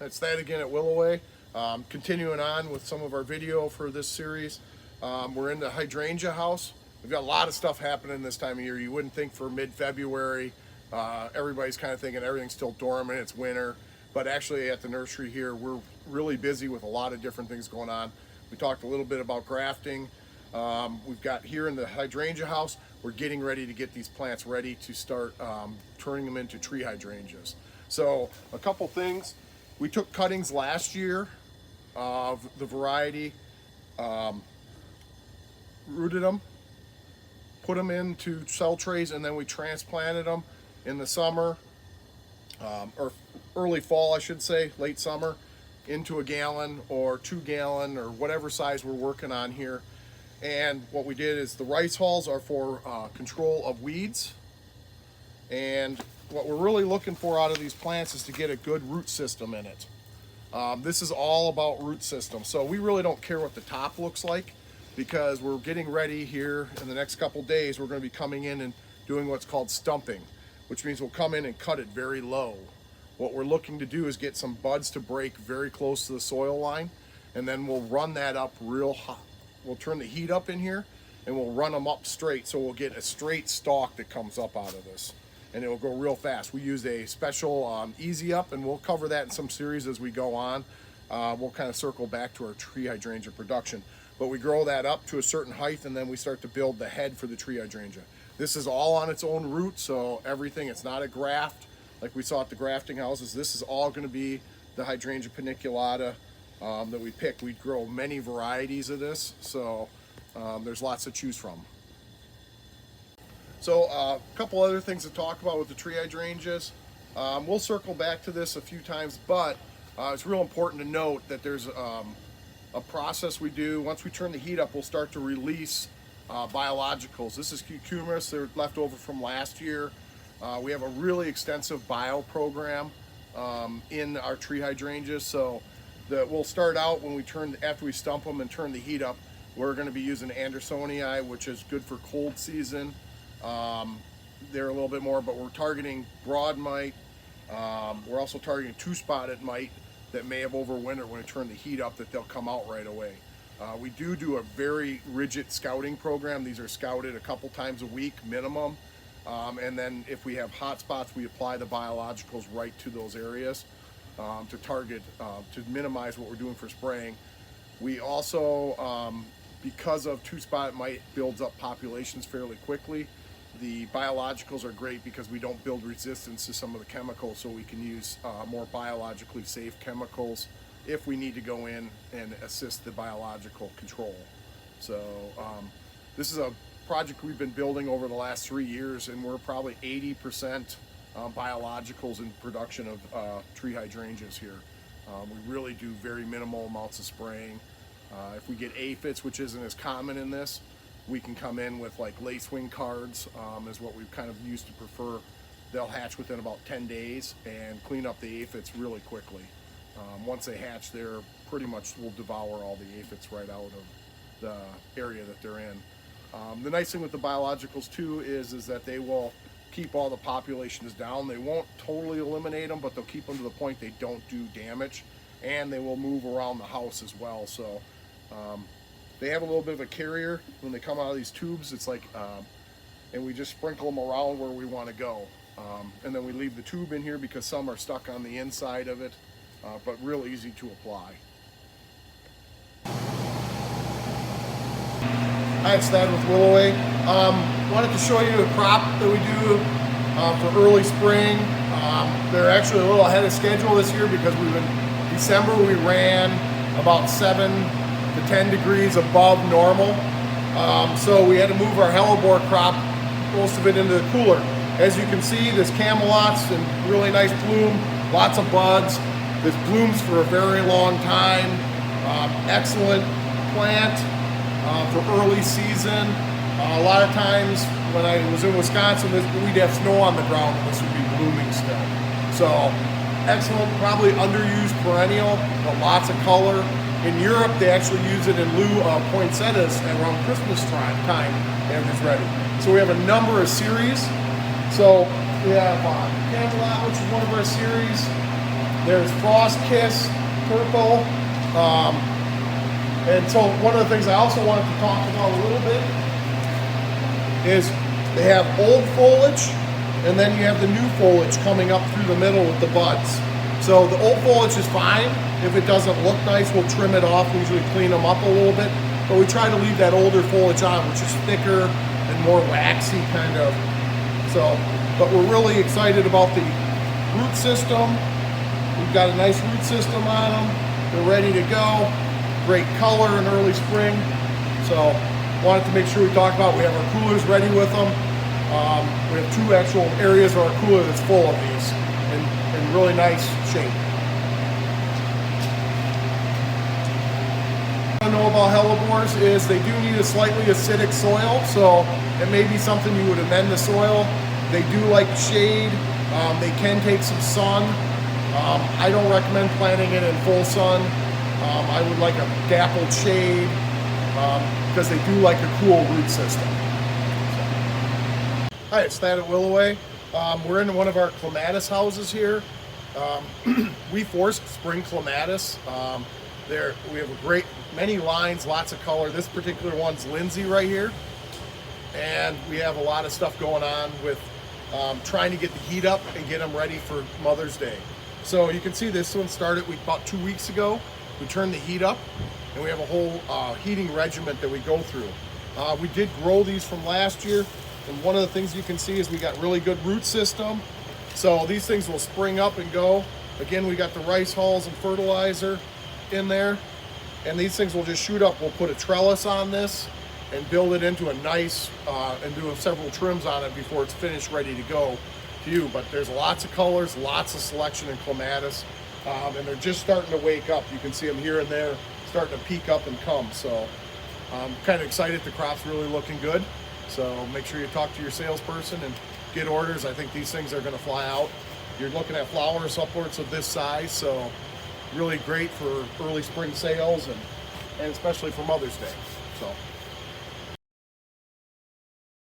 It's Thad again at Willoway. Continuing on with some of our video for this series. We're in the hydrangea house. We've got a lot of stuff happening this time of year. You wouldn't think for mid-February. Everybody's kind of thinking everything's still dormant, it's winter. But actually at the nursery here, we're really busy with a lot of different things going on. We talked a little bit about grafting. We've got here in the hydrangea house, we're getting ready to get these plants ready to start turning them into tree hydrangeas. So a couple things. We took cuttings last year of the variety, rooted them, put them into cell trays, and then we transplanted them in the summer, or early fall I should say, late summer, into a gallon or 2 gallon or whatever size we're working on here. And what we did is the rice hulls are for control of weeds, and what we're really looking for out of these plants is to get a good root system in it. This is all about root system. So we really don't care what the top looks like, because we're getting ready here in the next couple days. We're going to be coming in and doing what's called stumping, which means we'll come in and cut it very low. What we're looking to do is get some buds to break very close to the soil line, and then we'll run that up real hot. We'll turn the heat up in here and we'll run them up straight, so we'll get a straight stalk that comes up out of this, and it'll go real fast. We use a special easy up, and we'll cover that in some series as we go on. We'll kind of circle back to our tree hydrangea production, but we grow that up to a certain height, and then we start to build the head for the tree hydrangea. This is all on its own root, so everything, it's not a graft like we saw at the grafting houses. This is all going to be the hydrangea paniculata that we pick. We grow many varieties of this, so there's lots to choose from. So a couple other things to talk about with the tree hydrangeas. We'll circle back to this a few times, but it's real important to note that there's a process we do. Once we turn the heat up, we'll start to release biologicals. This is cucumis. They're left over from last year. We have a really extensive bio program in our tree hydrangeas. So we'll start out when after we stump them and turn the heat up. We're going to be using Andersonii, which is good for cold season. They're a little bit more, but we're targeting broad mite. We're also targeting 2-spotted mite that may have overwintered. When we turn the heat up, that they'll come out right away. We do a very rigid scouting program. These are scouted a couple times a week minimum. And then if we have hot spots, we apply the biologicals right to those areas to target, to minimize what we're doing for spraying. We also, because of 2-spot mite builds up populations fairly quickly, the biologicals are great because we don't build resistance to some of the chemicals, so we can use more biologically safe chemicals if we need to go in and assist the biological control. So this is a project we've been building over the last 3 years, and we're probably 80% biologicals in production of tree hydrangeas here. We really do very minimal amounts of spraying. If we get aphids, which isn't as common in this, we can come in with like lacewing cards, is what we've kind of used to prefer. They'll hatch within about 10 days and clean up the aphids really quickly. Once they hatch, they're pretty much will devour all the aphids right out of the area that they're in. The nice thing with the biologicals too is that they will keep all the populations down. They won't totally eliminate them, but they'll keep them to the point they don't do damage, and they will move around the house as well. So they have a little bit of a carrier when they come out of these tubes. It's like, and we just sprinkle them around where we want to go. And then we leave the tube in here because some are stuck on the inside of it, but real easy to apply. Hi, it's Thad with Willoway. Wanted to show you a crop that we do for early spring. They're actually a little ahead of schedule this year because in December we ran about 7 to 10 degrees above normal. So we had to move our hellebore crop, most of it, into the cooler. As you can see, this camelots and really nice bloom, lots of buds. This blooms for a very long time. Excellent plant for early season. A lot of times when I was in Wisconsin, we'd have snow on the ground and this would be blooming still. So excellent, probably underused perennial, but lots of color. In Europe, they actually use it in lieu of poinsettias around Christmas time and it's ready. So we have a number of series. So we have Camelot, which is one of our series. There's Frost Kiss, purple. And so one of the things I also wanted to talk about a little bit is they have old foliage, and then you have the new foliage coming up through the middle with the buds. So the old foliage is fine. If it doesn't look nice, we'll trim it off. We usually clean them up a little bit, but we try to leave that older foliage on, which is thicker and more waxy kind of. So, but we're really excited about the root system. We've got a nice root system on them. They're ready to go. Great color in early spring. So wanted to make sure we talk about, we have our coolers ready with them. We have 2 actual areas of our cooler that's full of these in really nice shape. What I know about hellebores is they do need a slightly acidic soil, so it may be something you would amend the soil. They do like shade. They can take some sun. I don't recommend planting it in full sun. I would like a dappled shade because they do like a cool root system. Hi, it's Thad at Willoway. We're in one of our clematis houses here. We forced spring clematis. We have many lines, lots of color. This particular one's Lindsay right here. And we have a lot of stuff going on with trying to get the heat up and get them ready for Mother's Day. So you can see this one started about 2 weeks ago. We turned the heat up, and we have a whole heating regiment that we go through. We did grow these from last year, and one of the things you can see is we got really good root system. So these things will spring up and go. Again, we got the rice hulls and fertilizer in there, and these things will just shoot up. We'll put a trellis on this and build it into a nice, and do several trims on it before it's finished, ready to go to you. But there's lots of colors, lots of selection in clematis. And they're just starting to wake up. You can see them here and there starting to peak up and come. So I'm kind of excited. The crop's really looking good. So make sure you talk to your salesperson and get orders. I think these things are going to fly out. You're looking at flowers upwards of this size, so really great for early spring sales and especially for Mother's Day. So.